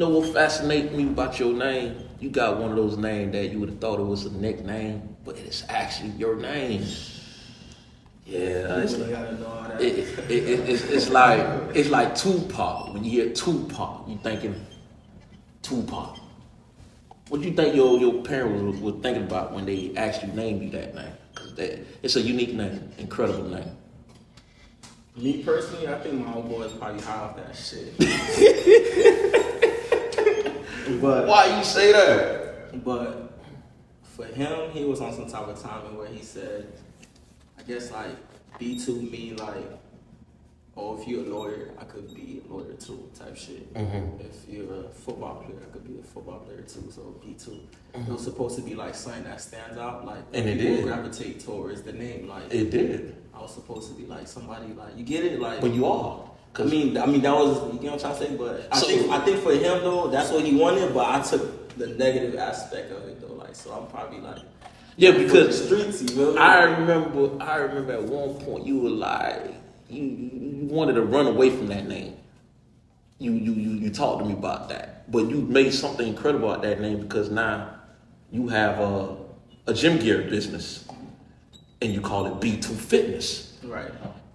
know what fascinates me about your name? You got one of those names that you would have thought it was a nickname, but it's actually your name. Yeah, it's like Tupac. When you hear Tupac, you thinking Tupac. What do you think your parents were thinking about when they actually named you that name? Because it's a unique name, incredible name. Me personally, I think my old boy is probably high off that shit. But why you say that? But for him, he was on some type of timing where he said, I guess like B2 mean like, oh, if you're a lawyer, I could be a lawyer too, type shit. Mm-hmm. If you're a football player, I could be a football player too, so B2. Mm-hmm. It was supposed to be like something that stands out, like and it people did gravitate towards the name, like it did. I was supposed to be like somebody, like you get it, like when you are. I mean that was, you know what I'm trying to say, but I think for him though, that's what he wanted, but I took the negative aspect of it though, like so I'm probably like. Yeah, because streets, you know? I remember at one point you were like you wanted to run away from that name. You talked to me about that, but you made something incredible out that name because now you have a gym gear business, and you call it B2 Fitness. Right.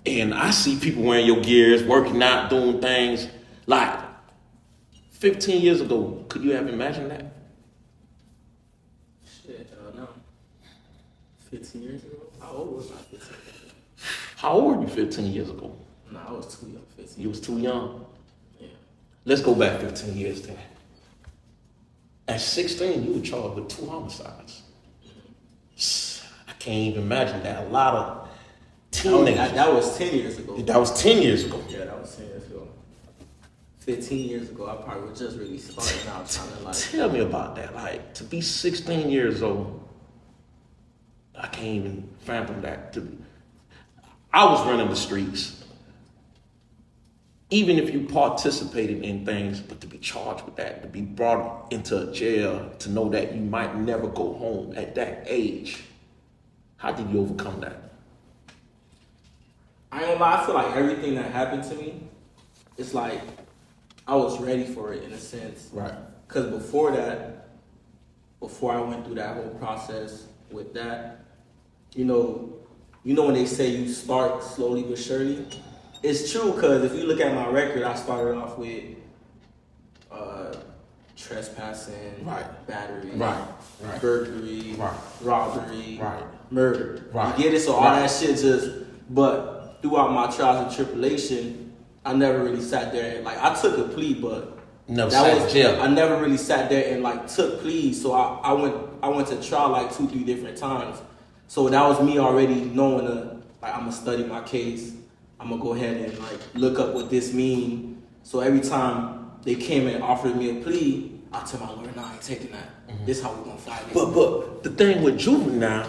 And I see people wearing your gears, working out, doing things like 15 years ago. Could you have imagined that? Shit, no. 15 years ago? How old was I 15 years ago? How old were you 15 years ago? No, I was too young. 15. You was too young? Yeah. Let's go back 15 years then. At 16, you were charged with 2 homicides. I can't even imagine that. A lot of teenagers. That was 10 years ago. That was 10 years ago. Yeah, that was 10 years ago. 15 years ago, I probably was just really starting out trying to like... Tell me about that. Like, to be 16 years old, I can't even fathom that. I was running the streets. Even if you participated in things, but to be charged with that, to be brought into jail, to know that you might never go home at that age, how did you overcome that? I ain't gonna lie, I feel like everything that happened to me, it's like I was ready for it in a sense. Right. Because before I went through that whole process with that, you know when they say you start slowly but surely, it's true. Because if you look at my record, I started off with trespassing, right, battery, right, burglary, right, robbery, right, murder. Right. You get it? So all that shit but throughout my trials and tribulation, I never really sat there and like I took a plea, but I never really sat there and like took pleas. So I went to trial like 2-3 different times. So that was me already knowing I'm gonna study my case. I'm gonna go ahead and like look up what this mean. So every time they came and offered me a plea, I tell my lawyer, nah, I ain't taking that. Mm-hmm. This is how we gonna fight it. But the thing with juvenile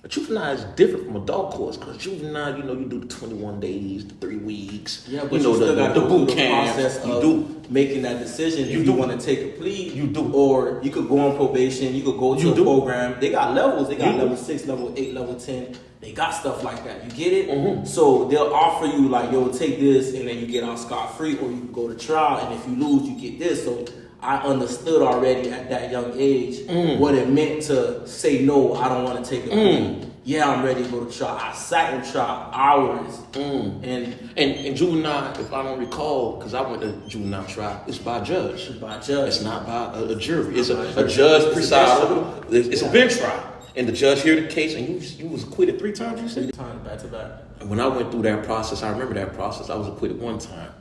is different from adult courts because juvenile, you do the 21 days, the 3 weeks. Yeah, but you still got to go through the process of making that decision. If you want to take a plea, you do. Or you could go on probation. You could go to a program. They got levels. They got level 6, level 8, level 10. They got stuff like that. You get it? Mm-hmm. So they'll offer you like, yo, take this, and then you get out scot-free, or you can go to trial, and if you lose, you get this. So I understood already at that young age what it meant to say, no, I don't want to take a plea. Yeah, I'm ready to go to trial. I sat in trial hours. And juvenile, if I don't recall, because I went to juvenile trial, it's by judge. It's by judge. It's not by a jury. It's a judge presides over. It's a bench trial. And the judge heard the case, and you was acquitted 3 times, you said? 3 times, back to back. And when I went through that process, I remember that process, I was acquitted 1 time.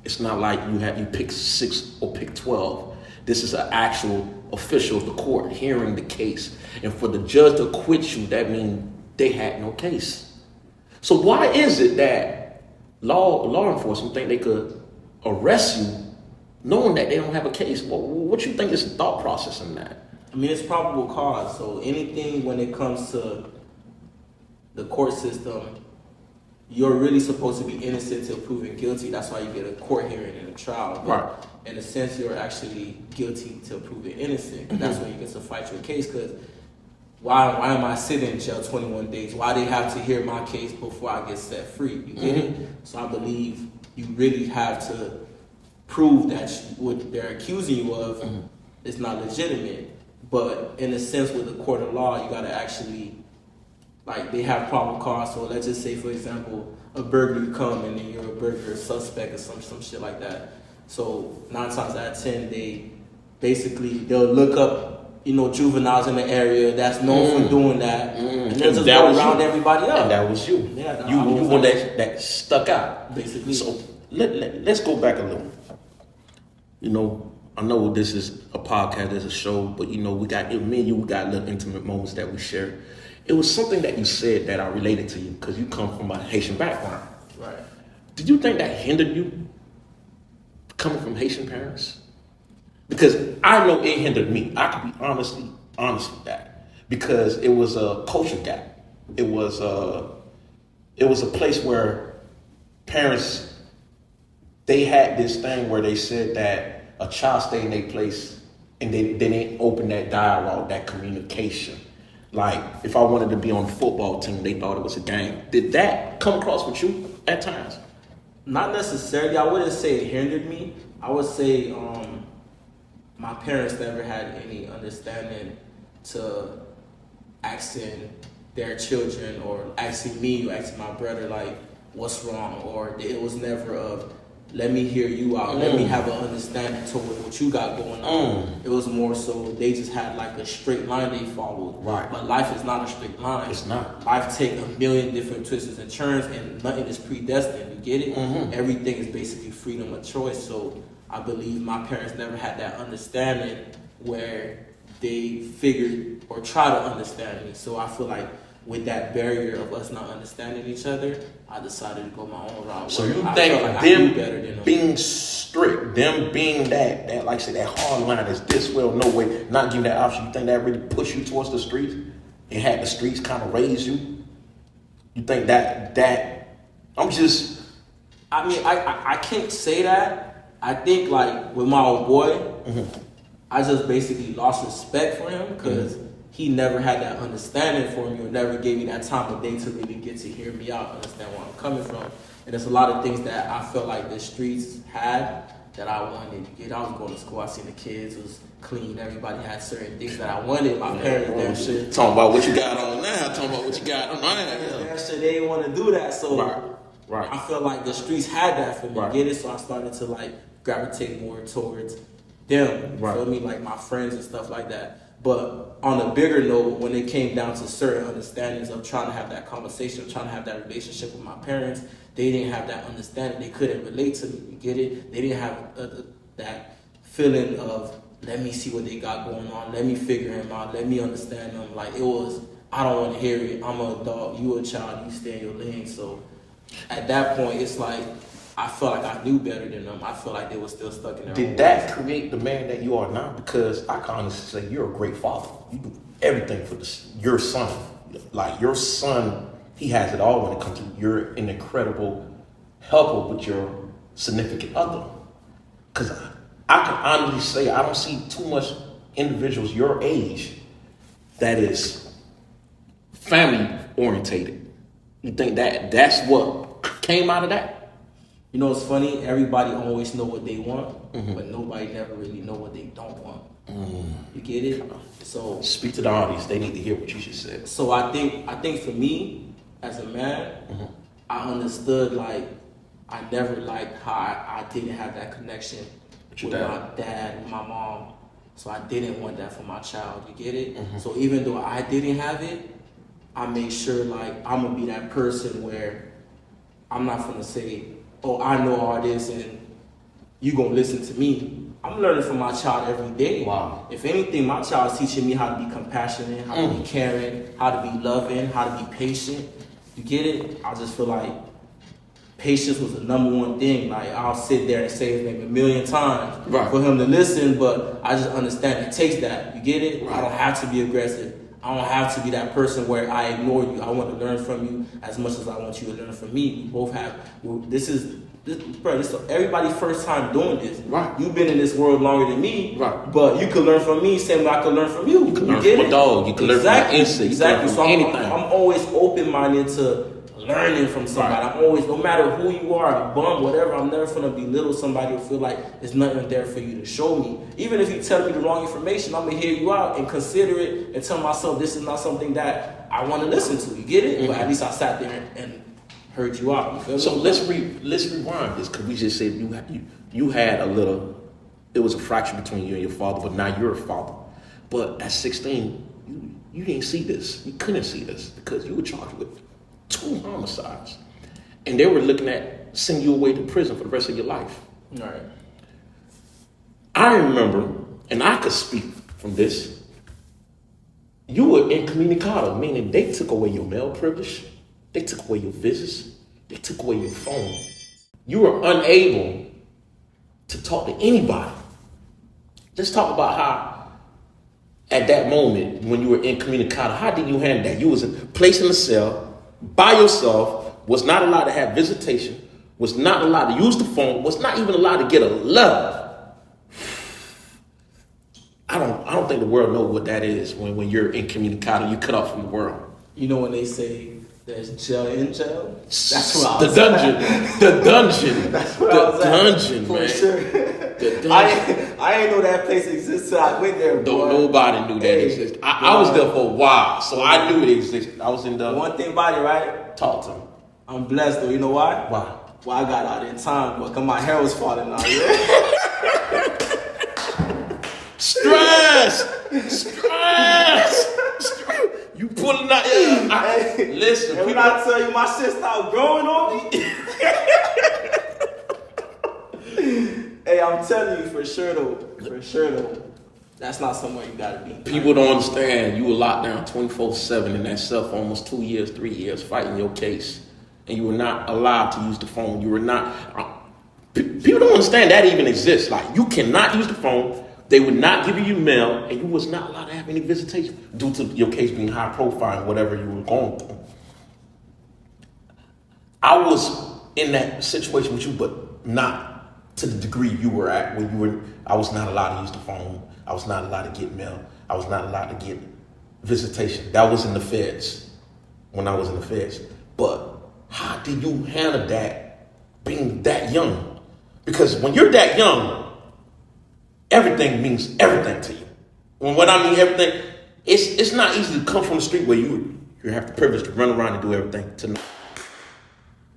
It's not like you pick 6 or pick 12. This is an actual official of the court hearing the case. And for the judge to acquit you, that means they had no case. So why is it that law enforcement think they could arrest you knowing that they don't have a case? What you think is the thought process in that? I mean, it's probable cause. So anything when it comes to the court system, you're really supposed to be innocent until proven guilty. That's why you get a court hearing and a trial. But right. In a sense, you're actually guilty till proven innocent. Mm-hmm. That's when you get to fight your case. Because why am I sitting in jail 21 days? Why they have to hear my case before I get set free? You get it? So I believe you really have to prove that what they're accusing you of is not legitimate. But in a sense, with the court of law, you gotta actually, like, they have probable cause. So let's just say, for example, a burglary come and then you're a burglary suspect or some shit like that. So 9 times out of 10, they'll look up, juveniles in the area that's known for doing that, and they'll just go around everybody else. And that was you. Yeah, you one that stuck out. Basically. So let's go back a little. I know this is a podcast, there's a show, but me and you, we got little intimate moments that we share. It was something that you said that I related to you because you come from a Haitian background. Right. Did you think that hindered you coming from Haitian parents? Because I know it hindered me. I can be honest with that. Because it was a culture gap. It was a place where parents, they had this thing where they said that a child stayed in their place and they didn't open that dialogue, that communication. Like, if I wanted to be on the football team, they thought it was a game. Did that come across with you at times? Not necessarily. I wouldn't say it hindered me. I would say my parents never had any understanding to asking their children or asking me or asking my brother, like, what's wrong? Or it was never of, let me hear you out. Let me have an understanding to what you got going on. It was more so they just had like a straight line they followed. Right. But life is not a straight line. It's not. Life take a million different twists and turns, and nothing is predestined. You get it? Everything is basically freedom of choice. So I believe my parents never had that understanding where they figured or try to understand me. So I feel like with that barrier of us not understanding each other, I decided to go my own route. So you think like them being strict, them being that like I said, that hard line is this way or no way, not giving that option, you think that really pushed you towards the streets and had the streets kind of raise you? You think that I can't say that. I think like with my old boy, I just basically lost respect for him because he never had that understanding for me or never gave me that time of day to really get to hear me out, understand where I'm coming from. And there's a lot of things that I felt like the streets had that I wanted to get. I was going to school, I seen the kids, it was clean, everybody had certain things that I wanted. My parents, that shit. Talking about what you got on now, talking about what you got on now. That shit, they didn't want to do that. So right. I felt like the streets had that for me, right. Get it? So I started to like gravitate more towards them, right. Feel me? Like my friends and stuff like that. But on a bigger note, when it came down to certain understandings of trying to have that conversation, of trying to have that relationship with my parents, they didn't have that understanding. They couldn't relate to me. You get it? They didn't have that feeling of, let me see what they got going on. Let me figure him out. Let me understand them. Like, it was, I don't want to hear it. I'm an adult. You a child. You stay in your lane. So at that point, it's like, I felt like I knew better than them. I feel like they were still stuck in their Did that create the man that you are now? Because I can honestly say you're a great father. You do everything for your son. Like, your son, he has it all when it comes to, you're an incredible helper with your significant other. Because I can honestly say I don't see too much individuals your age that is family orientated. You think that that's what came out of that? You know, it's funny, everybody always know what they want, but nobody never really know what they don't want. You get it? So speak to the audience. They need to hear what you just said. So I think for me, as a man, I understood, like, I never liked how I didn't have that connection with my dad and my mom. So I didn't want that for my child. You get it? So even though I didn't have it, I made sure, like, I'm going to be that person where I'm not going to say, oh, I know all this and you going to listen to me. I'm learning from my child every day. Wow. If anything, my child's teaching me how to be compassionate, how to be caring, how to be loving, how to be patient. You get it? I just feel like patience was the number one thing. Like, I'll sit there and say his name a million times for him to listen, but I just understand it takes that. You get it? I don't have to be aggressive. I don't have to be that person where I ignore you. I want to learn from you as much as I want you to learn from me. We both have, this is everybody's first time doing this. Right. You've been in this world longer than me. Right. But you can learn from me, same way I can learn from you. You can learn from a dog. You can learn from an insect. Exactly. You can So learn from anything. I'm always open-minded to learning from somebody. I'm always, no matter who you are, a bum, whatever, I'm never gonna belittle somebody or feel like there's nothing there for you to show me. Even if you tell me the wrong information, I'm gonna hear you out and consider it and tell myself this is not something that I want to listen to. You get it? Mm-hmm. But at least I sat there and heard you out. You feel so me? let's rewind this, because we just said you had a little. It was a fraction between you and your father, but now you're a father. But at 16, you didn't see this. You couldn't see this because you were charged with 2 homicides, and they were looking at sending you away to prison for the rest of your life. All right. I remember, and I could speak from this. You were incommunicado, meaning they took away your mail privilege, they took away your visits, they took away your phone. You were unable to talk to anybody. Let's talk about how, at that moment when you were incommunicado, how did you handle that? You was placed in a cell by yourself, was not allowed to have visitation, was not allowed to use the phone, was not even allowed to get a letter. I don't think the world knows what that is when you're incommunicado, you cut off from the world. You know when they say there's jail in jail? That's what I was The dungeon. That's what I was dungeon, for man. sure. The dungeon. I ain't know that place existed till I went there, boy. Nobody knew that existed. I was there for a while, so I knew it existed. I was in the... One thing about it, right? Talk to me. I'm blessed, though. You know why? Why? Well, I got out in time, but my hair was falling out. Yeah? Stress. You pulling out. Listen. And when I tell you my shit started growing on me. Hey, I'm telling you for sure though. That's not somewhere you gotta be. People don't understand. You were locked down 24/7 in that cell for almost 2 years, 3 years, fighting your case, and you were not allowed to use the phone. You were not. People don't understand that even exists. Like, you cannot use the phone. They would not give you mail, and you was not allowed to have any visitation due to your case being high profile and whatever you were going through. I was in that situation with you, but not to the degree you were at, where you were. I was not allowed to use the phone. I was not allowed to get mail. I was not allowed to get visitation. That was in the feds, when I was in the feds. But how did you handle that being that young? Because when you're that young, everything means everything to you. When I mean everything, it's not easy to come from the street where you have the privilege to run around and do everything to know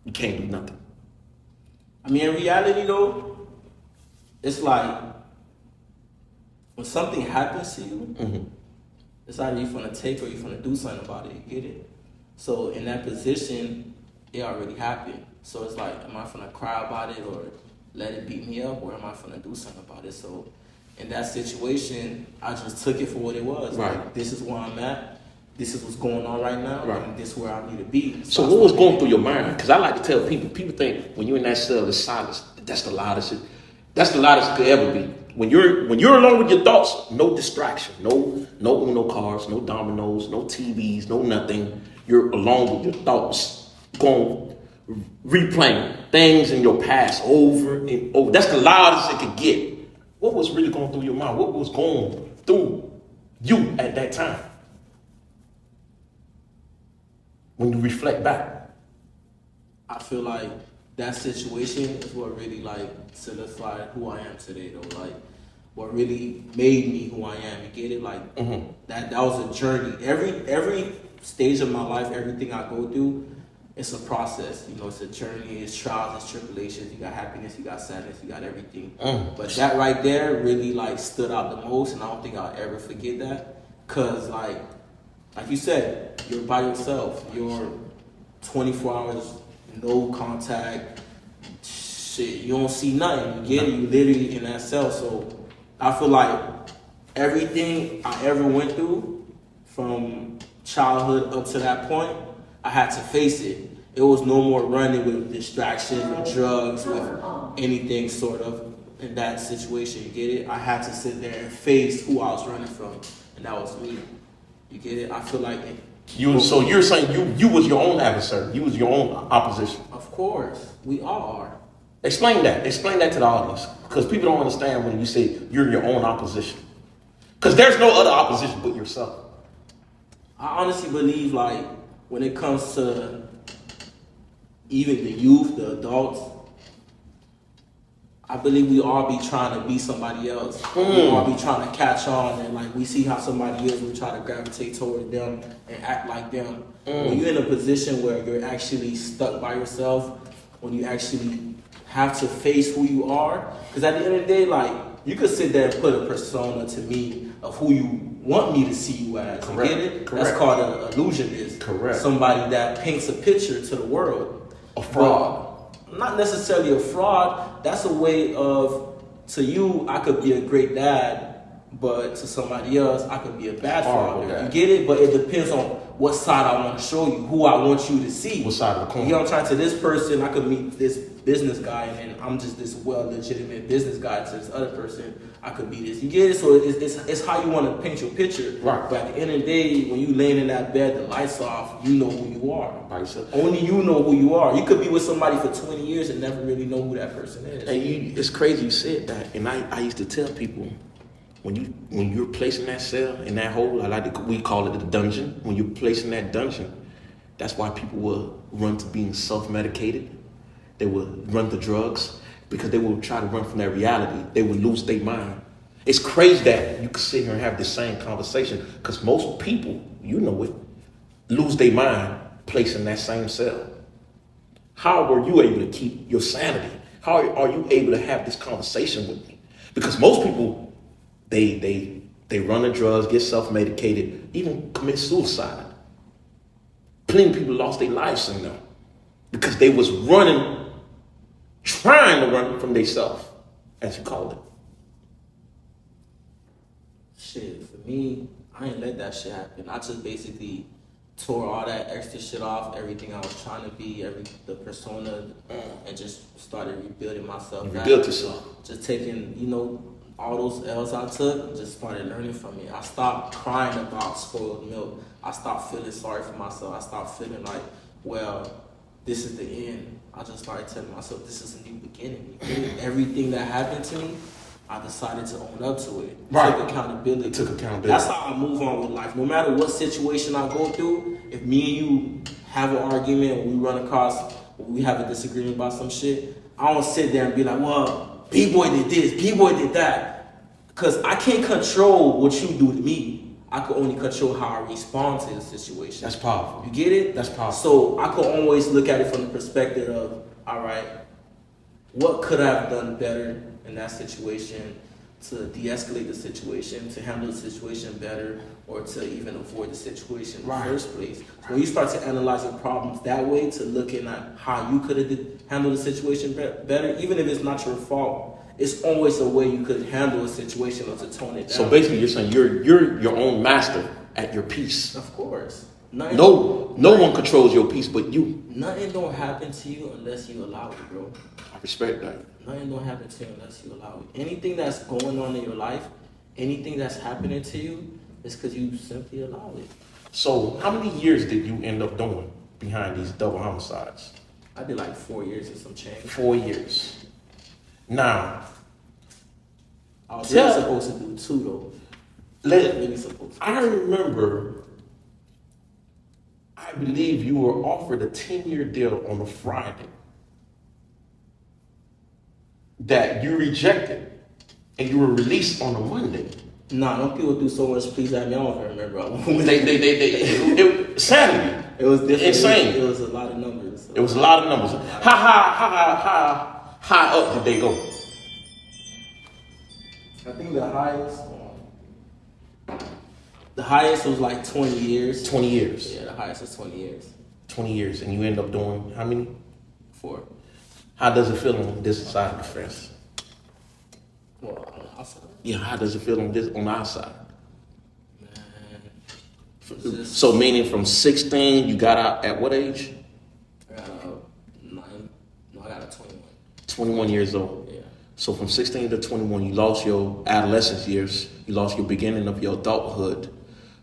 you can't do nothing. I mean, in reality though, it's like when something happens to you, mm-hmm. It's either you're gonna take or you're gonna do something about it. You get it? So in that position, it already happened. So it's like, am I gonna cry about it or let it beat me up, or am I gonna do something about it? So in that situation, I just took it for what it was. Right. Like, this is where I'm at. This is what's going on right now. Right. And this is where I need to be. So what was going through your mind? Because I like to tell people think when you're in that cell, it's silence. That's the loudest shit. That's the loudest it could ever be. When you're alone with your thoughts, no distraction, no Uno cards, no dominoes, no TVs, no nothing. You're alone with your thoughts, going replaying things in your past over and over. That's the loudest it could get. What was really going through your mind? What was going through you at that time? When you reflect back. I feel like that situation is what really like solidified who I am today though. Like what really made me who I am. You get it? Like mm-hmm. that was a journey. Every stage of my life, everything I go through, it's a process. You know, it's a journey, it's trials, it's tribulations. You got happiness, you got sadness, you got everything. But that right there really like stood out the most, and I don't think I'll ever forget that. Cause like you said, you're by yourself. You're 24 hours, no contact. Shit, you don't see nothing. You get it? You literally in that cell. So I feel like everything I ever went through from childhood up to that point, I had to face it. It was no more running with distractions, with drugs, with anything sort of in that situation. You get it? I had to sit there and face who I was running from, and that was me. You get it? I feel like it. So you're saying you was your own adversary. You was your own opposition. Of course, we all are. Explain that. Explain that to the audience, because people don't understand when you say you're your own opposition. Because there's no other opposition but yourself. I honestly believe, like, when it comes to even the youth, the adults, I believe we all be trying to be somebody else. We all be trying to catch on, and like we see how somebody is, we try to gravitate toward them and act like them. When you're in a position where you're actually stuck by yourself, when you actually have to face who you are, because at the end of the day, like, you could sit there and put a persona to me of who you want me to see you as. Correct. You get it? Correct. That's called an illusionist. Correct. Somebody that paints a picture to the world. A fraud. Not necessarily a fraud. That's a way of, to you, I could be a great dad, but to somebody else, I could be a bad father. You get it? But it depends on what side I want to show you, who I want you to see. What side of the coin? You know what I'm trying to? This person, I could meet this business guy, and then I'm just this legitimate business guy. To this other person, I could be this. You get it? So it's how you want to paint your picture. Right. But at the end of the day, when you laying in that bed, the lights off, you know who you are. By yourself. Only you know who you are. You could be with somebody for 20 years and never really know who that person is. And it's crazy you said that. And I used to tell people, when you're placed in that cell, in that hole, we call it the dungeon. When you're placed in that dungeon, that's why people will run to being self-medicated. They will run to drugs because they will try to run from that reality. They will lose their mind. It's crazy that you can sit here and have this same conversation because most people, you know it, lose their mind placed in that same cell. How were you able to keep your sanity? How are you able to have this conversation with me? Because most people, they run the drugs, get self-medicated, even commit suicide. Plenty of people lost their lives in them because they was trying to run from themselves, as you called it. Shit, for me, I ain't let that shit happen. I just basically tore all that extra shit off, everything I was trying to be, the persona, and just started rebuilding myself. You rebuilt yourself. Just taking, all those L's I took and just started learning from it. I stopped crying about spoiled milk. I stopped feeling sorry for myself. I stopped feeling like, well, this is the end. I just started telling myself this is a new beginning. Everything that happened to me, I decided to own up to it. Right. Took accountability. That's how I move on with life. No matter what situation I go through, if me and you have an argument or we run across, or we have a disagreement about some shit, I don't sit there and be like, well, B-boy did this, B-boy did that. Because I can't control what you do to me. I can only control how I respond to the situation. That's powerful. You get it? That's powerful. So I could always look at it from the perspective of, all right, what could I have done better in that situation to de-escalate the situation, to handle the situation better, or to even avoid the situation in the first place. So when you start to analyzing problems that way, to looking at how you could have handled the situation better, even if it's not your fault, it's always a way you could handle a situation or to tone it down. So basically, you're saying you're your own master at your peace. Of course. No one controls your peace but you. Nothing don't happen to you unless you allow it, bro. I respect that. Nothing don't happen to you unless you allow it. Anything that's going on in your life, anything that's happening to you, is because you simply allow it. So how many years did you end up doing behind these double homicides? I did like 4 years and some change. 4 years. Now, I was really supposed to do 2 though. Really supposed to. I remember, I believe you were offered a 10-year deal on a Friday that you rejected, and you were released on a Monday. Nah, them people do so much please at me. I don't even remember. It sanity. It was different. Insane. It was a lot of numbers. It was a lot of numbers. How high up did they go? I think the highest was like 20 years. 20 years. Yeah, the highest was 20 years. 20 years, and you end up doing how many? 4. How does it feel on this side of the fence? Well, on the outside. Yeah, how does it feel on our side? Man. So meaning from 16, you got out at what age? I got out 9. No, I got out 21. 21 years old. Yeah. So from 16 to 21, you lost your adolescence years. You lost your beginning of your adulthood.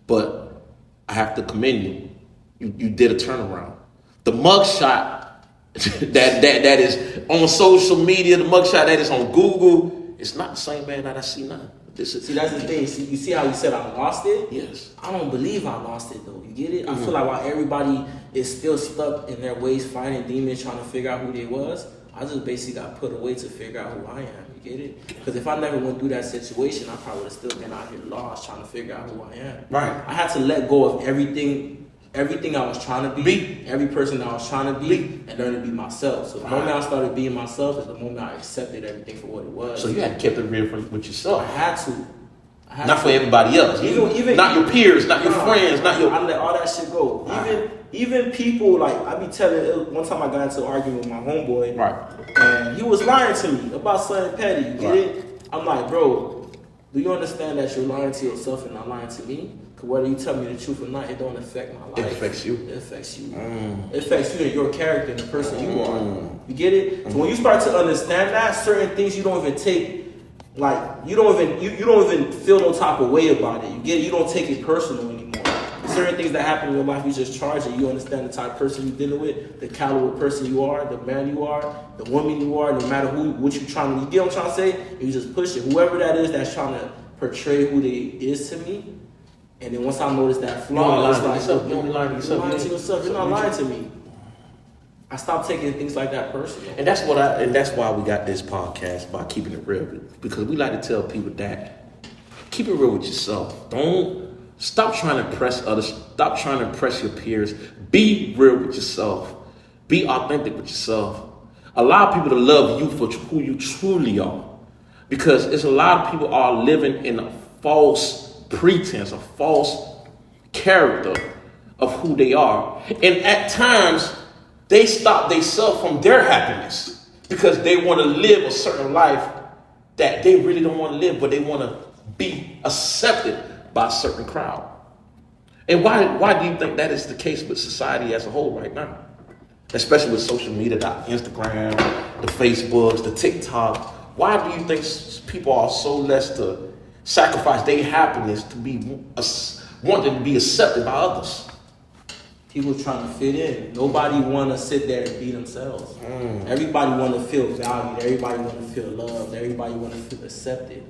But I have to commend you. You did a turnaround. The mugshot that is on social media, the mugshot that is on Google, it's not the same man that I see now. See, that's the thing. See, you see how you said I lost it? Yes. I don't believe I lost it though. You get it? I feel like while everybody is still stuck in their ways, fighting demons, trying to figure out who they was, I just basically got put away to figure out who I am. You get it? Because if I never went through that situation, I probably would have still been out here lost, trying to figure out who I am. Right. I had to let go of everything I was trying to be, every person that I was trying to be, and learn to be myself. So the moment I started being myself is the moment I accepted everything for what it was. So you had to keep it real with yourself. I had to. Not for everybody else. Even not your peers, not your friends, not your. I let all that shit go. Even people, like, I be telling, one time I got into an argument with my homeboy. Right. And he was lying to me about something petty. You get it? I'm like, bro, do you understand that you're lying to yourself and not lying to me? Because whether you tell me the truth or not, it don't affect my life. It affects you. It affects you. It affects you and your character and the person you are. You get it? So when you start to understand that, certain things you don't even take. Like, you don't even feel no type of way about it. You get it? You don't take it personal anymore. Certain things that happen in your life, you just charge it. You understand the type of person you're dealing with, the caliber of person you are, the man you are, the woman you are, no matter what you trying to, you get what I'm trying to say? You just push it. Whoever that is that's trying to portray who they is to me, and then once I notice that flaw, it's like, you're only lying to yourself. You're lying to yourself. You're not lying to me. I stopped taking things like that personal. And that's why we got this podcast about keeping it real, because we like to tell people that keep it real with yourself. Don't stop trying to impress others. Stop trying to impress your peers. Be real with yourself. Be authentic with yourself. Allow people to love you for who you truly are, because it's a lot of people are living in a false pretense, a false character of who they are, and at times they stop themselves from their happiness because they want to live a certain life that they really don't want to live, but they want to be accepted by a certain crowd. And why do you think that is the case with society as a whole right now? Especially with social media, the Instagram, the Facebooks, the TikTok. Why do you think people are so less to sacrifice their happiness to be wanting to be accepted by others? People trying to fit in. Nobody want to sit there and be themselves. Everybody want to feel valued. Everybody want to feel loved. Everybody want to feel accepted.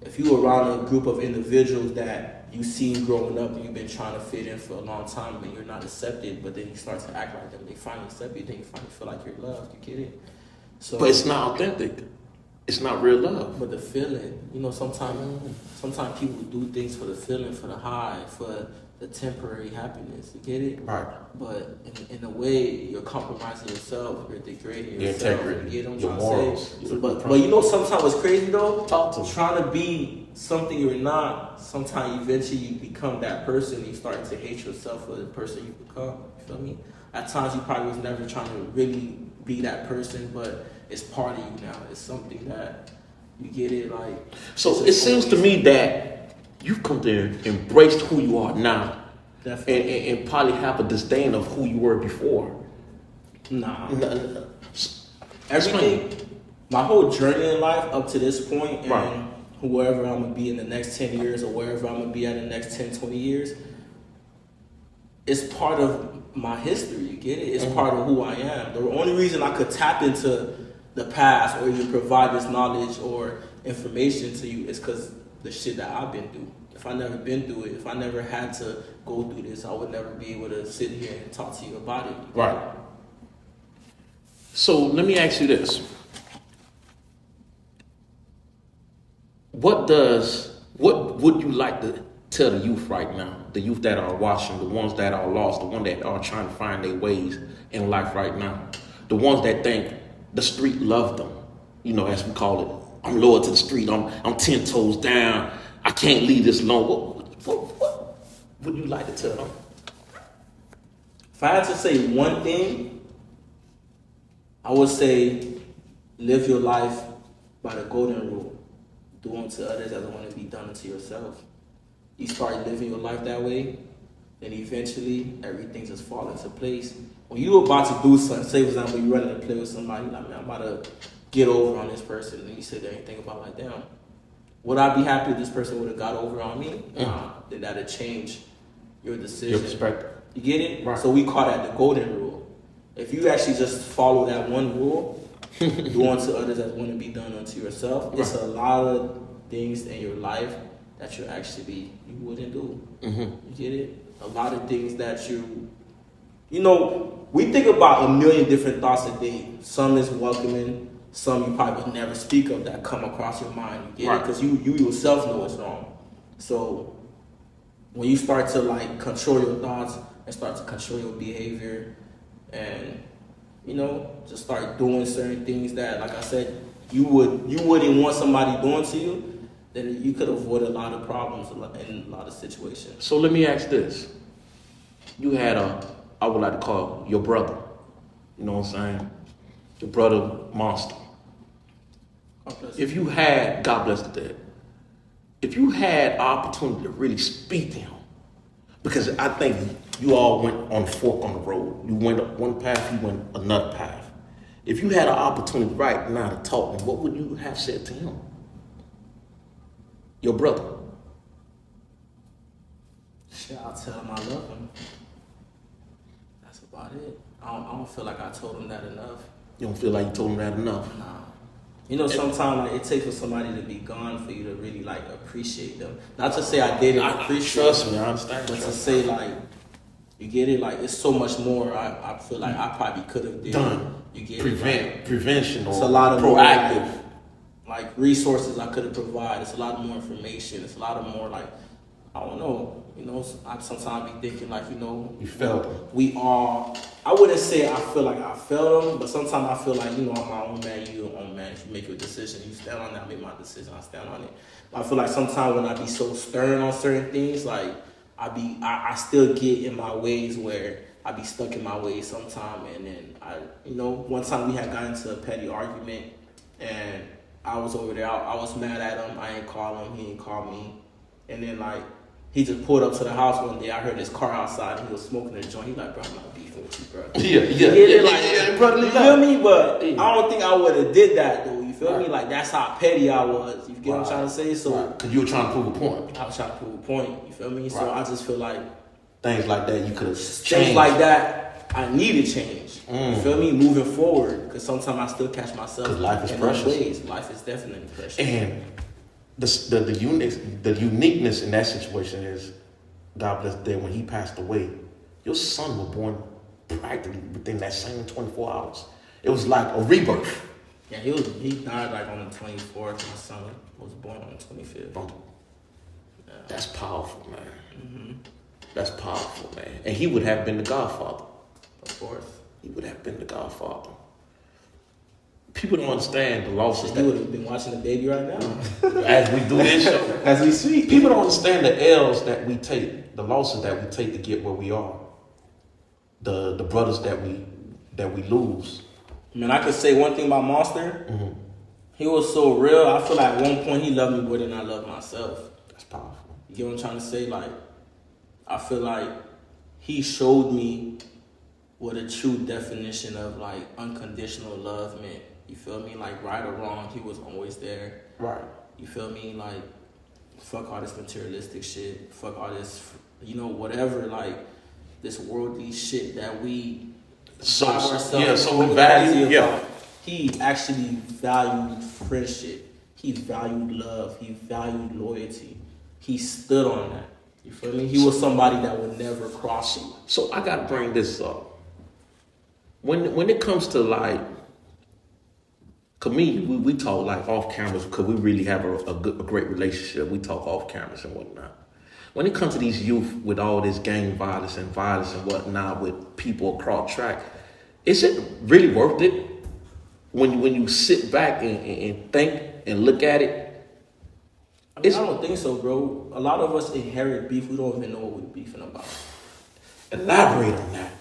If you around a group of individuals that you seen growing up and you've been trying to fit in for a long time and you're not accepted, but then you start to act like them, they finally accept you, then you finally feel like you're loved. You get it? So, but it's not authentic. It's not real love. But the feeling, sometimes people do things for the feeling, for the high, for the temporary happiness. You get it? Right. But in a way, you're compromising yourself. You're degrading your yourself. integrity, You get what I'm your trying morals. to say? But sometimes what's crazy though? Talk to me. Trying to be something you're not. Sometimes eventually you become that person. And you start to hate yourself for the person you become. You feel me? At times you probably was never trying to really be that person, but it's part of you now. It's something that you get it like. So it seems to me that you've come to embrace who you are now. Definitely. And probably have a disdain of who you were before. Nah. Everything, my whole journey in life up to this point, and right. whoever I'm going to be in the next 10 years or wherever I'm going to be at in the next 10, 20 years, it's part of my history, you get it? It's part of who I am. The only reason I could tap into the past or even provide this knowledge or information to you is because the shit that I've been through. If I never been through it, if I never had to go through this, I would never be able to sit here and talk to you about it. Right. So let me ask you this. What would you like to tell the youth right now? The youth that are watching, the ones that are lost, the ones that are trying to find their ways in life right now. The ones that think the street loved them, as we call it. I'm loyal to the street. I'm 10 toes down. I can't leave this alone. What would you like to tell them? If I had to say one thing, I would say live your life by the golden rule. Do unto others as I want to be done unto yourself. You start living your life that way, then eventually everything just falls into place. When you're about to do something, say for example, you're ready to play with somebody, like, man, I'm about to get over on this person, and you sit there and think about like, damn, would I be happy if this person would have got over on me? Then that'd change your decision. Your perspective. You get it? Right. So we call that the golden rule. If you actually just follow that one rule, do unto others as want to be done unto yourself, it's a lot of things in your life that you wouldn't do. You get it? A lot of things that we think about a million different thoughts a day. Some is welcoming, some you probably would never speak of that come across your mind. You get it? Because you yourself know it's wrong. So when you start to like control your thoughts and start to control your behavior and just start doing certain things that, like I said, you wouldn't want somebody doing to you, then you could avoid a lot of problems in a lot of situations. So let me ask this. You had I would like to call your brother, you know what I'm saying? Your brother Monster. If you had, God bless the dead, if you had opportunity to really speak to him, because I think you all went on a fork on the road. You went up one path, you went another path. If you had an opportunity right now to talk to him, what would you have said to him? Your brother. Shit, I'll tell him I love him. That's about it. I don't feel like I told him that enough. You don't feel like you told him that enough? Nah. Sometimes like it takes for somebody to be gone for you to really like appreciate them. Not to say I didn't appreciate trust them, me, I understand. but to say like, you get it? Like it's so much more I feel like I probably could have done. You get it? Prevention or it's a lot of proactive. More, like resources I could have provided. It's a lot more information. It's a lot of more like, I don't know. I sometimes be thinking like, you felt them. We all, I wouldn't say I feel like I felt them, but sometimes I feel like, I'm my own man, you your own man. If you make your decision, you stand on it. I make my decision, I stand on it. But I feel like sometimes when I be so stern on certain things, like I still get in my ways where I be stuck in my ways sometimes. And then one time we had got into a petty argument and I was over there. I was mad at him. I ain't call him. He ain't call me. And then like, he just pulled up to the house one day. I heard his car outside. He was smoking a joint. He like, bro, I'm not beefing with you, bro. Yeah, brother. You feel me? But I don't think I would have did that though. You feel me? Like that's how petty I was. You get what I'm trying to say? So, because you were trying to prove a point. I was trying to prove a point. You feel me? So I just feel like things like that you could have changed. Things like that I need to change. You feel me? Moving forward, because sometimes I still catch myself. Because life is precious. Ways. Life is definitely precious. And the uniqueness in that situation is, God bless the day, when he passed away, your son was born practically within that same 24 hours. It was like a rebirth. Yeah, he died like on the 24th. My son was born on the 25th. Yeah. That's powerful, man. Mm-hmm. That's powerful, man. And he would have been the godfather. Of course. He would have been the godfather. People don't understand the losses. You would have been watching the baby right now. As we do this show. As we speak. People don't understand the L's that we take, the losses that we take to get where we are. The brothers that we lose. Man, I could say one thing about Monster. Mm-hmm. He was so real. I feel like at one point he loved me more than I love myself. That's powerful. You get what I'm trying to say? Like, I feel like he showed me what a true definition of like unconditional love meant. You feel me? Like right or wrong, he was always there. Right. You feel me? Like, fuck all this materialistic shit. Fuck all this, whatever. Like this worldly shit that we ourselves. Yeah. So we value. Yeah. He actually valued friendship. He valued love. He valued loyalty. He stood on that. You feel me? He was somebody that would never cross you. So I gotta bring this up. When it comes to like, cause we talk like off cameras because we really have a great relationship. We talk off cameras and whatnot. When it comes to these youth with all this gang violence and whatnot with people across track, is it really worth it? When you sit back and think and look at it? I don't think so, bro. A lot of us inherit beef. We don't even know what we're beefing about. Elaborate on that.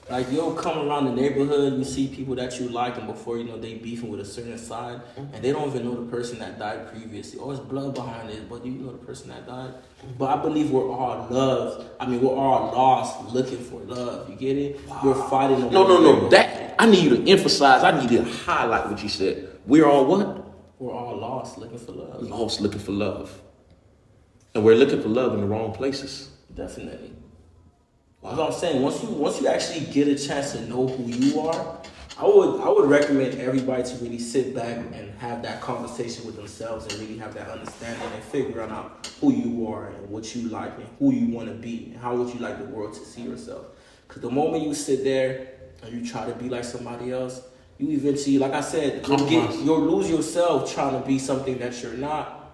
Like, you'll come around the neighborhood, you see people that you like, and before you know, they beefing with a certain side, and they don't even know the person that died previously. Oh, there's blood behind it, but do you know the person that died? But I believe we're all loved. We're all lost looking for love. You get it? Wow. We're fighting over No. That, I need you to emphasize, I need you to highlight what you said. We're all what? We're all lost looking for love. Lost looking for love. And we're looking for love in the wrong places. Definitely. Wow. That's what I'm saying. Once you actually get a chance to know who you are, I would recommend everybody to really sit back and have that conversation with themselves and really have that understanding and figuring out who you are and what you like and who you want to be and how would you like the world to see yourself. Because the moment you sit there and you try to be like somebody else, you eventually, like I said, you'll lose yourself trying to be something that you're not,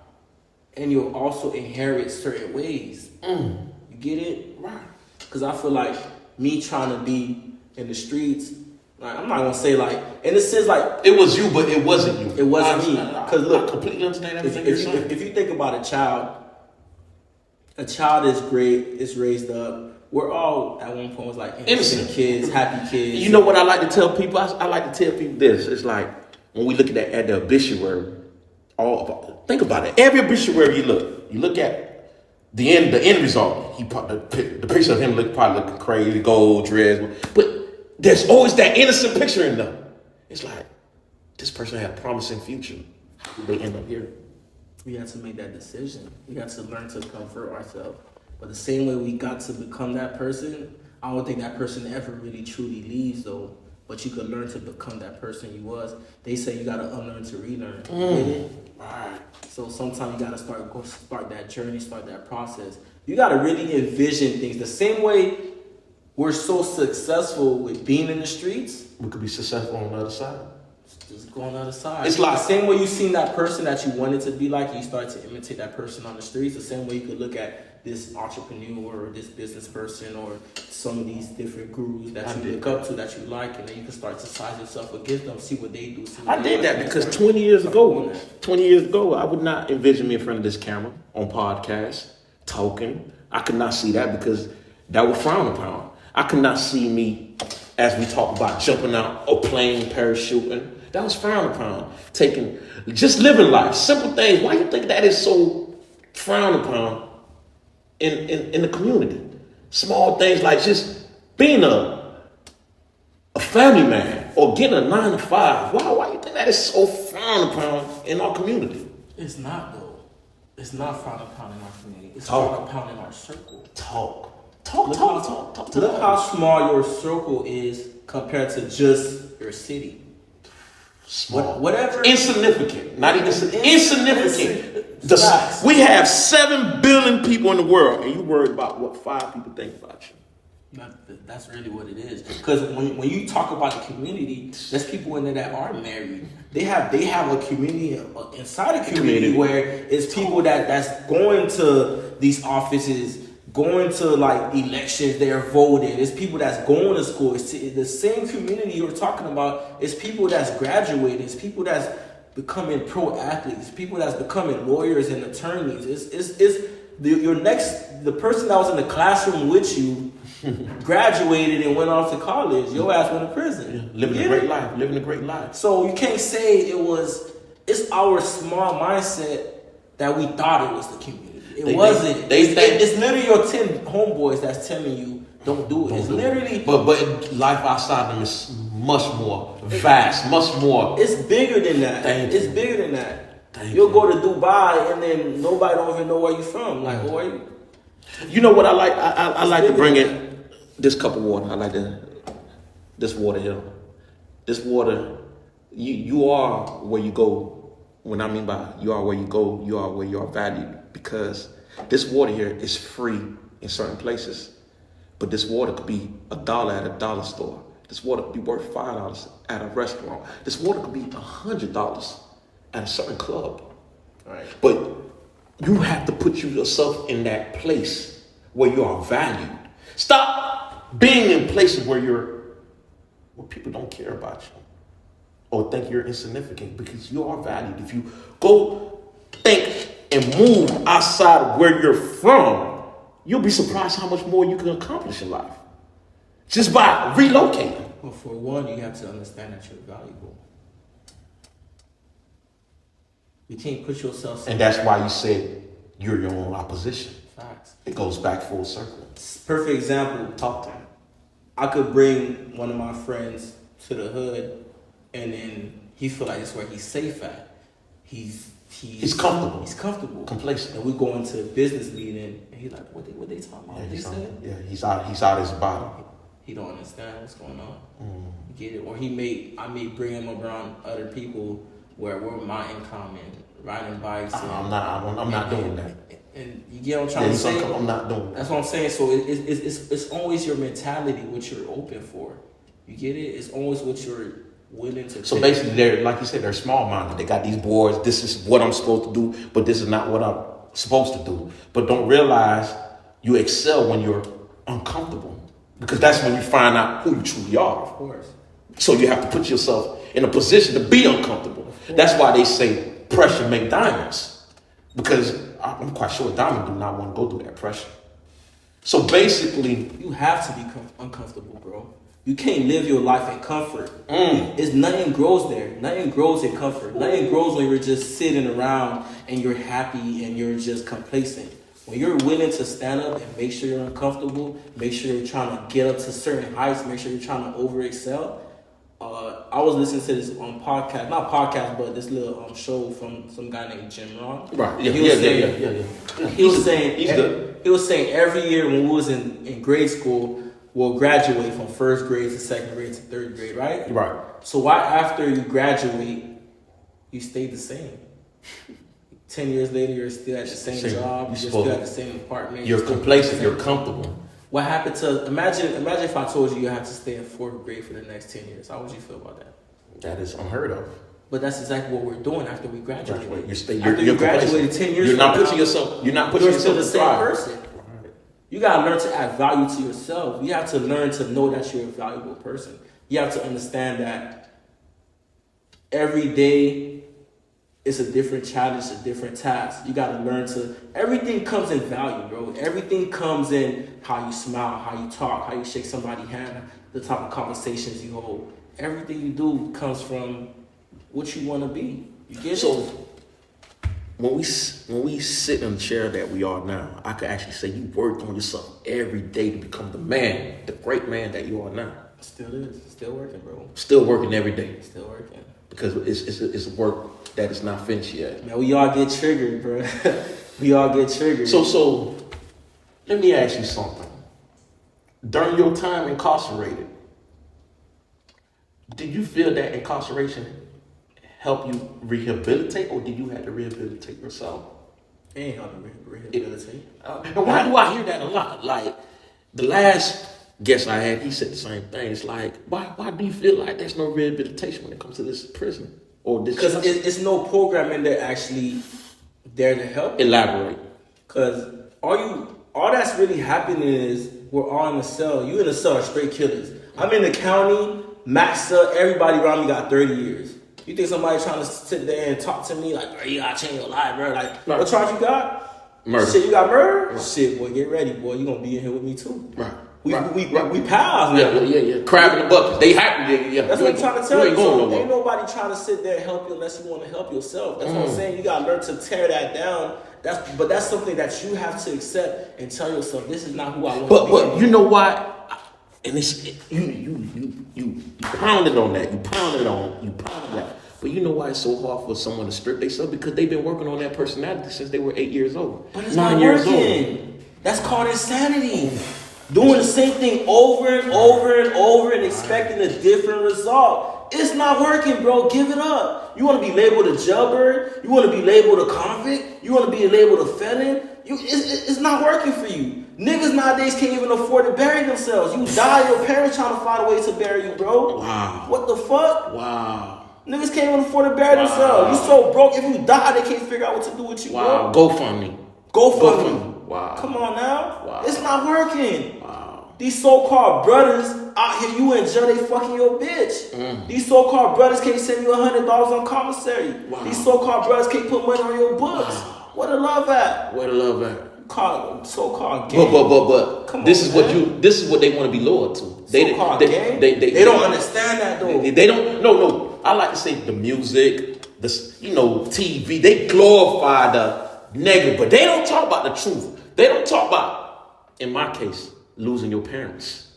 and you'll also inherit certain ways. You get it? Right. Because I feel like me trying to be in the streets, like, I'm not gonna say like, in a sense, like it was you, but it wasn't you. It wasn't me. Because look, I completely understand everything if you think about a child is great, is raised up. We're all at one point was like innocent kids, happy kids. You know what I like to tell people? I like to tell people this. It's like when we look at the obituary. Think about it. Every obituary you look at the end result. The picture of him probably looking crazy, gold dress, but there's always that innocent picture in them. It's like, this person had a promising future. How did they end up here? We had to make that decision. We had to learn to comfort ourselves. But the same way we got to become that person, I don't think that person ever really truly leaves though. But you could learn to become that person you was. They say you gotta unlearn to relearn. Right. So sometimes you gotta start that journey, start that process. You gotta really envision things. The same way we're so successful with being in the streets, we could be successful on the other side. Just go on the other side. It's like the same way you seen that person that you wanted to be like, you start to imitate that person on the streets. The same way you could look at this entrepreneur or this business person or some of these different gurus that you look up to that you like, and then you can start to size yourself against them, see what they do. I did that because 20 years ago, I would not envision me in front of this camera on podcast talking. I could not see that because that was frowned upon. I could not see me as we talk about jumping out a plane, parachuting. That was frowned upon. Just living life, simple things. Why do you think that is so frowned upon in the community? Small things like just being a family man or getting a 9 to 5. Why do you think that is so frowned upon in our community? It's not though. It's not frowned upon in our community. It's frowned upon in our circle. Talk. Look how small your circle is compared to just your city. Small. Whatever. Insignificant. Not even insignificant. We have 7 billion people in the world, and you worried about what 5 people think about you. That's really what it is. Because when you talk about the community, there's people in there that are married. They have a community inside a community where it's people that's going to these offices, going to like elections, they're voting. It's people that's going to school. It's the same community you're talking about. It's people that's graduating. It's people that's becoming pro athletes. People that's becoming lawyers and attorneys. The person that was in the classroom with you graduated and went off to college. Your ass went to prison. Yeah. Living a great life. So you can't say it's our small mindset that we thought it was the community. It wasn't. It's literally your 10 homeboys that's telling you don't do it. It's literally. But life outside them is much more vast, much more. It's bigger than that. It's bigger than that. You'll go to Dubai and then nobody don't even know where you're from. Like, who are you? You know what I like? I like to bring in this cup of water. I like this water here. This water, you are where you go. When I mean by you are where you go, you are where you are valued. Because this water here is free in certain places, but this water could be $1 at a dollar store. This water could be worth $5 at a restaurant. This water could be $100 at a certain club. Right. But you have to put yourself in that place where you are valued. Stop being in places where people don't care about you or think you're insignificant, because you are valued. If you go think and move outside of where you're from, you'll be surprised how much more you can accomplish in life just by relocating. Well, for one, you have to understand that you're valuable. You can't put yourself. And that's why you said you're your own opposition. Facts. It goes back full circle. Perfect example. Talk to him. I could bring one of my friends to the hood, and then he feel like it's where he's safe at. He's comfortable. He's comfortable. Complacent. And we go into a business meeting, and he's like, "What they talking about?" Yeah, he's out his body. he don't understand what's going on. You get it? Or I may bring him around other people where we're my in common, riding bikes. I'm not doing that. And you get what I'm trying to say? I'm not doing that. That's what I'm saying. So it's always your mentality, what you're open for. You get it? It's always what you're willing to. So basically, they're, like you said, they're small-minded. They got these boards. This is what I'm supposed to do, but this is not what I'm supposed to do. But don't realize you excel when you're uncomfortable, because that's when you find out who you truly are. Of course. So you have to put yourself in a position to be uncomfortable. That's why they say pressure make diamonds, because I'm quite sure a diamond do not want to go through that pressure. So basically, you have to be uncomfortable, bro. You can't live your life in comfort. It's nothing grows there. Nothing grows in comfort. Nothing grows when you're just sitting around and you're happy and you're just complacent. When you're willing to stand up and make sure you're uncomfortable, make sure you're trying to get up to certain heights, make sure you're trying to over excel. I was listening to this podcast, not podcast, but this little show from some guy named Jim Rohn. Right. Yeah. He was saying every year when we was in grade school, we'll graduate from first grade to second grade to third grade, right? Right. So why after you graduate, you stay the same? 10 years later, you're still at the same job. You're still at the same apartment. You're complacent. You're comfortable. What happened to imagine if I told you have to stay in fourth grade for the next 10 years? How would you feel about that? That is unheard of. But that's exactly what we're doing after we graduate. You're graduated 10 years. You're not putting yourself. You're not putting yourself the same person. Right. You gotta learn to add value to yourself. You have to learn to know that you're a valuable person. You have to understand that every day it's a different challenge, a different task. You gotta learn to. Everything comes in value, bro. Everything comes in how you smile, how you talk, how you shake somebody's hand, the type of conversations you hold. Everything you do comes from what you want to be. You get it? So when we sit in the chair that we are now, I could actually say you worked on yourself every day to become the man, the great man that you are now. Still is. Still working, bro. Still working every day. Still working. Because it's work that is not finished yet. Man, we all get triggered, bro. We all get triggered. So let me ask you something. During your time incarcerated, did you feel that incarceration helped you rehabilitate, or did you have to rehabilitate yourself? It ain't helping rehabilitate. And why do I hear that a lot? Like the last guest I had, he said the same thing. It's like, why do you feel like there's no rehabilitation when it comes to this prison or this? Because it's no program in there actually there to help. Elaborate. Because all that's really happening is we're all in a cell. You in a cell are straight killers. I'm in the county, max cell. Everybody around me got 30 years. You think somebody trying to sit there and talk to me like, bro, you gotta change your life, bro? Like, what charge you got? Murder. Shit, you got murder? Right. Shit, boy, get ready, boy. You gonna be in here with me too. Right. We pals now. Yeah. Crab in the bucket. They happy. Yeah. That's what I'm trying to tell you. So ain't nobody trying to sit there and help you unless you want to help yourself. That's what I'm saying. You gotta learn to tear that down. That's something that you have to accept and tell yourself, this is not who I want to be. But you know what? And you pounded on that. You pounded that. But you know why it's so hard for someone to strip themselves? Because they've been working on that personality since they were 8 years old. But it's 9 years old. That's called insanity. Doing the same thing over and over and over and expecting a different result. It's not working, bro. Give it up. You want to be labeled a jailbird? You want to be labeled a convict? You want to be labeled a felon? It's not working for you. Niggas nowadays can't even afford to bury themselves. You die, your parents trying to find a way to bury you, bro. Wow. What the fuck? Wow. Niggas can't even afford to bury themselves. You so broke, if you die, they can't figure out what to do with you, bro. GoFundMe. Wow. Come on now. Wow. It's not working. Wow. These so-called brothers out here, you in jail, they fucking your bitch. These so-called brothers can't send you $100 on commissary. Wow. These so-called brothers can't put money on your books. Wow. Where the love at? So-called gang. But come this on, is this is what they want to be loyal to. They don't understand that though. They don't. No. I like to say the music, the TV. They glorify the negative, but they don't talk about the truth. They don't talk about, in my case, losing your parents.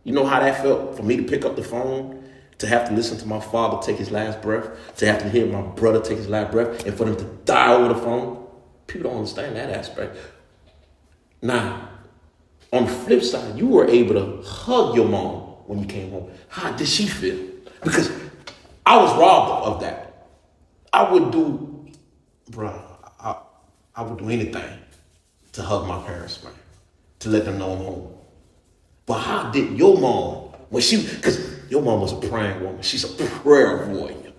You know how that felt for me to pick up the phone, to have to listen to my father take his last breath, to have to hear my brother take his last breath, and for them to die over the phone. People don't understand that aspect. Now, On the flip side, you were able to hug your mom when you came home. How did she feel? Because I was robbed of that. I would do, bro, I would do anything to hug my parents, man, to let them know I'm home. But how did your mom, because your mom was a praying woman, she's a prayer warrior.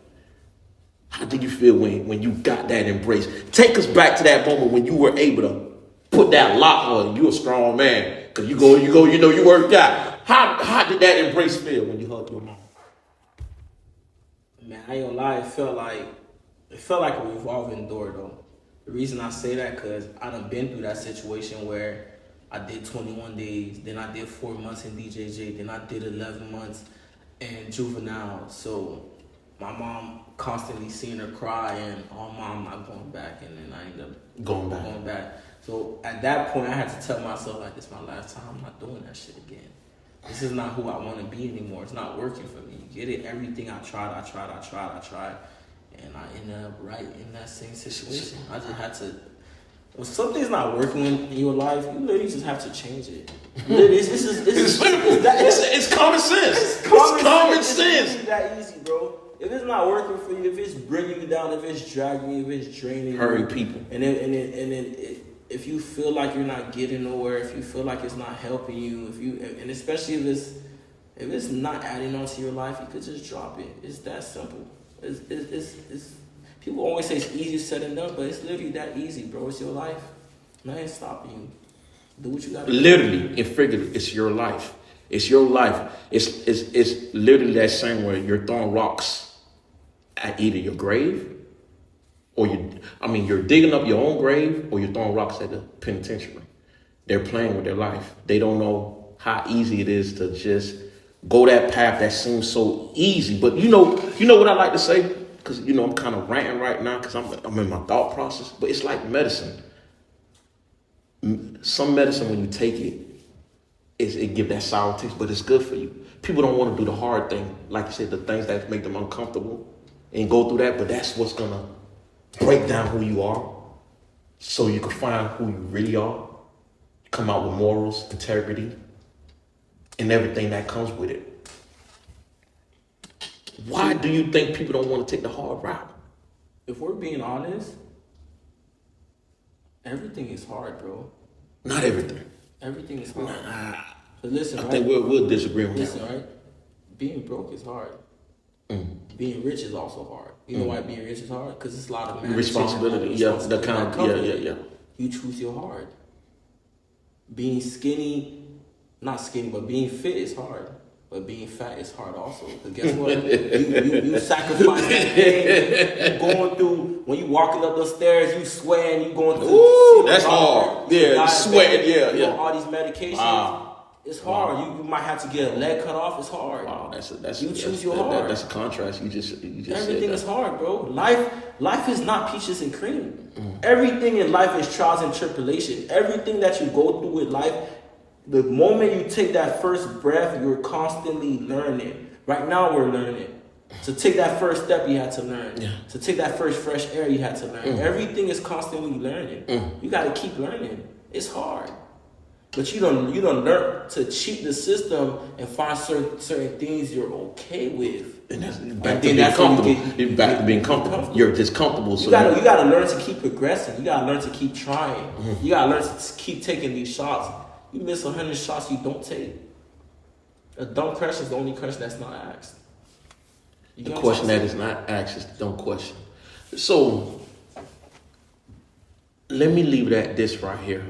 How did you feel when you got that embrace? Take us back to that moment when you were able to put that lock on. You a strong man. Cause you worked out. How did that embrace feel when you hugged your mom? Man, I ain't gonna lie, it felt like a revolving door though. The reason I say that, cause I done been through that situation where I did 21 days, then I did 4 months in DJJ, then I did 11 months in juvenile. So my mom constantly seeing her cry and, oh mom, I'm not going back, and then I ended up going back. So at that point I had to tell myself, like, this is my last time, I'm not doing that shit again. This is not who I want to be anymore. It's not working for me. You get it? Everything I tried. And I ended up right in that same situation. I just had to, when something's not working in your life, you literally just have to change it. It's common sense. It's common sense. It's that easy, bro. If it's not working for you, if it's bringing you down, if it's dragging you, if it's draining you, hurting people, and then if you feel like you're not getting nowhere, if you feel like it's not helping you, and especially if it's not adding on to your life, you could just drop it. It's that simple. It's people always say it's easier said than done, but it's literally that easy, bro. It's your life. Nothing's stopping you. Do what you got to do. Literally and figuratively, it's your life. It's your life. It's literally that same way you're throwing rocks at either your grave, or you're digging up your own grave, or you're throwing rocks at the penitentiary. They're playing with their life. They don't know how easy it is to just go that path that seems so easy. But you know what I like to say? Because I'm kind of ranting right now because I'm in my thought process. But it's like medicine. Some medicine, when you take it, it give that sour taste, but it's good for you. People don't want to do the hard thing, like you said, the things that make them uncomfortable, and go through that. But that's what's gonna break down who you are, so you can find who you really are. Come out with morals, integrity, and everything that comes with it. Why do you think people don't want to take the hard route? If we're being honest, everything is hard, bro. Not everything. Everything is hard. But listen, I think we'll disagree on that. Listen, right? Being broke is hard. Being rich is also hard. You know why being rich is hard? Because it's a lot of responsibility. Yeah. You choose your hard. Being skinny, not skinny, but being fit is hard. But being fat is hard also. Because guess what? you sacrifice that thing. You going through, when you walking up those stairs, you sweating, you going through. Ooh, that's hard. Yeah, sweating, yeah. All these medications. Wow. It's hard. Wow. You might have to get a leg cut off. It's hard. Wow, you choose your hard. That's a contrast. You just everything is hard, bro. Life is not peaches and cream. Everything in life is trials and tribulation. Everything that you go through with life, the moment you take that first breath, you're constantly learning. Right now, we're learning. To take that first step, you had to learn. Yeah. To take that first fresh air, you had to learn. Everything is constantly learning. You got to keep learning. It's hard. But you don't learn to cheat the system and find certain things you're okay with. And that's back to being comfortable. Back to being comfortable. You're just comfortable. You gotta learn to keep progressing. You gotta learn to keep trying. You gotta learn to keep taking these shots. You miss 100 shots you don't take. A dumb question is the only question that's not asked. The question that is not asked is the dumb question. So let me leave it at this right here.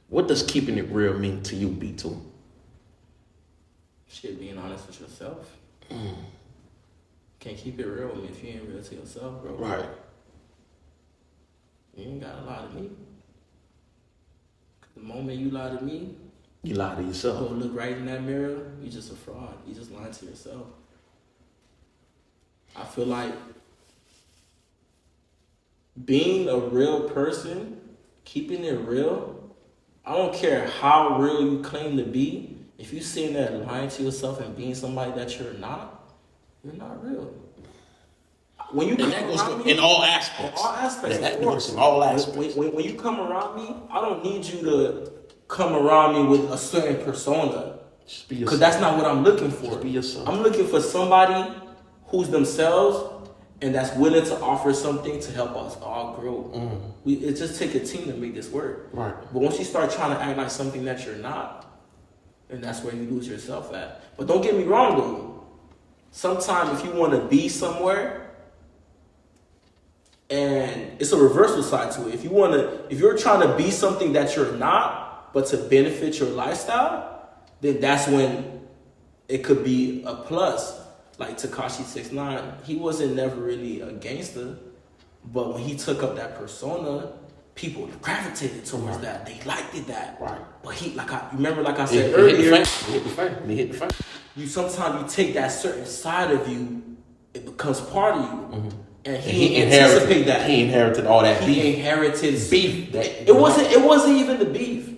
What does keeping it real mean to you, B2? Shit, being honest with yourself. Can't keep it real with me if you ain't real to yourself, bro. Right. You ain't gotta lie to me. The moment you lie to me, you lie to yourself. Go look right in that mirror, you just a fraud. You just lying to yourself. I feel like being a real person, keeping it real, I don't care how real you claim to be. If you sitting there lying to yourself and being somebody that you're not real. When you in all aspects. In all aspects. That goes in all aspects. When you come around me, I don't need you to come around me with a certain persona. Because that's not what I'm looking for. Just be yourself. I'm looking for somebody who's themselves and that's willing to offer something to help us all grow. It just takes a team to make this work. Right. But once you start trying to act like something that you're not, and that's where you lose yourself at. But don't get me wrong though. Sometimes if you want to be somewhere, and it's a reversal side to it. If you're trying to be something that you're not, but to benefit your lifestyle, then that's when it could be a plus. Like Tekashi 6ix9ine, he wasn't never really a gangster, but when he took up that persona, people gravitated towards that. They liked it that. Right. But remember I said earlier, he hit the fan. you sometimes you take that certain side of you, it becomes part of you. And he inherited that. He inherited all that beef. He inherited beef. It wasn't even the beef.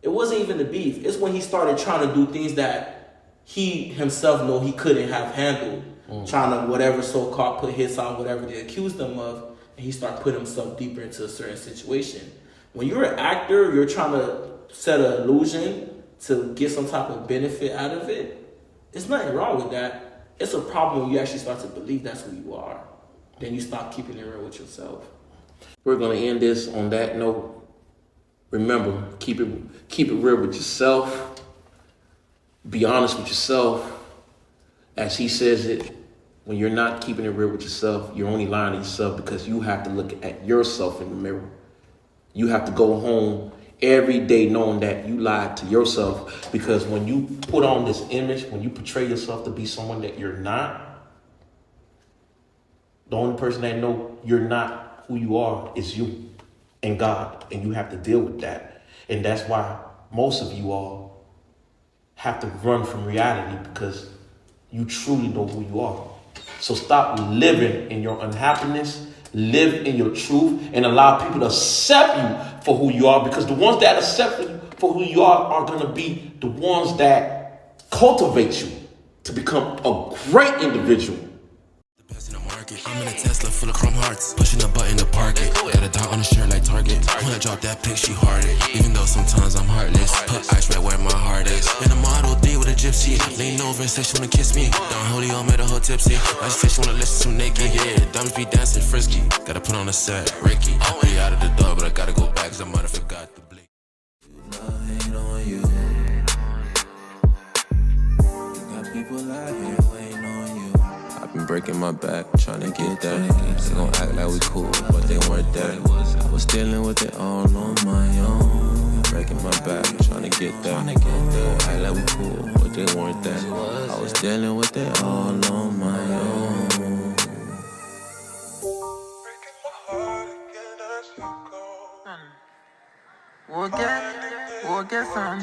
It wasn't even the beef. It's when he started trying to do things that he himself know he couldn't have handled. Trying to whatever so-called put hits on whatever they accused him of, and he started putting himself deeper into a certain situation. When you're an actor, you're trying to set an illusion to get some type of benefit out of it. There's nothing wrong with that. It's a problem when you actually start to believe that's who you are. Then you stop keeping it real with yourself. We're going to end this on that note. Remember, keep it real with yourself. Be honest with yourself. As he says it, when you're not keeping it real with yourself, you're only lying to yourself because you have to look at yourself in the mirror. You have to go home every day knowing that you lied to yourself, because when you put on this image, when you portray yourself to be someone that you're not, the only person that know you're not who you are is you and God, and you have to deal with that. And that's why most of you all have to run from reality, because you truly know who you are. So stop living in your unhappiness, live in your truth, and allow people to accept you for who you are, because the ones that accept you for who you are going to be the ones that cultivate you to become a great individual. I'm in a Tesla full of chrome hearts, pushing a button to park it. Got a dot on the shirt like Target. When I drop that pic, she hearted. Even though sometimes I'm heartless, put ice right where my heart is. In a Model 3 with a gypsy, lean over and say she wanna kiss me. Don Julio made her whole tipsy. I just say she wanna listen to naked. Yeah, diamonds be dancing frisky. Gotta put on a set, Ricky. I'll be out of the door, but I gotta go back 'cause I might have forgot the blink. Love ain't on you. You got people out here waiting on you. I've been breaking my back, trying to get that. They gon' act like we cool, but they weren't that. I was dealing with it all on my own. Breaking my back, trying to get that. They gon' act like we cool, but they weren't that. I was dealing with it all on my own. Breaking my heart again as you go. We'll get some.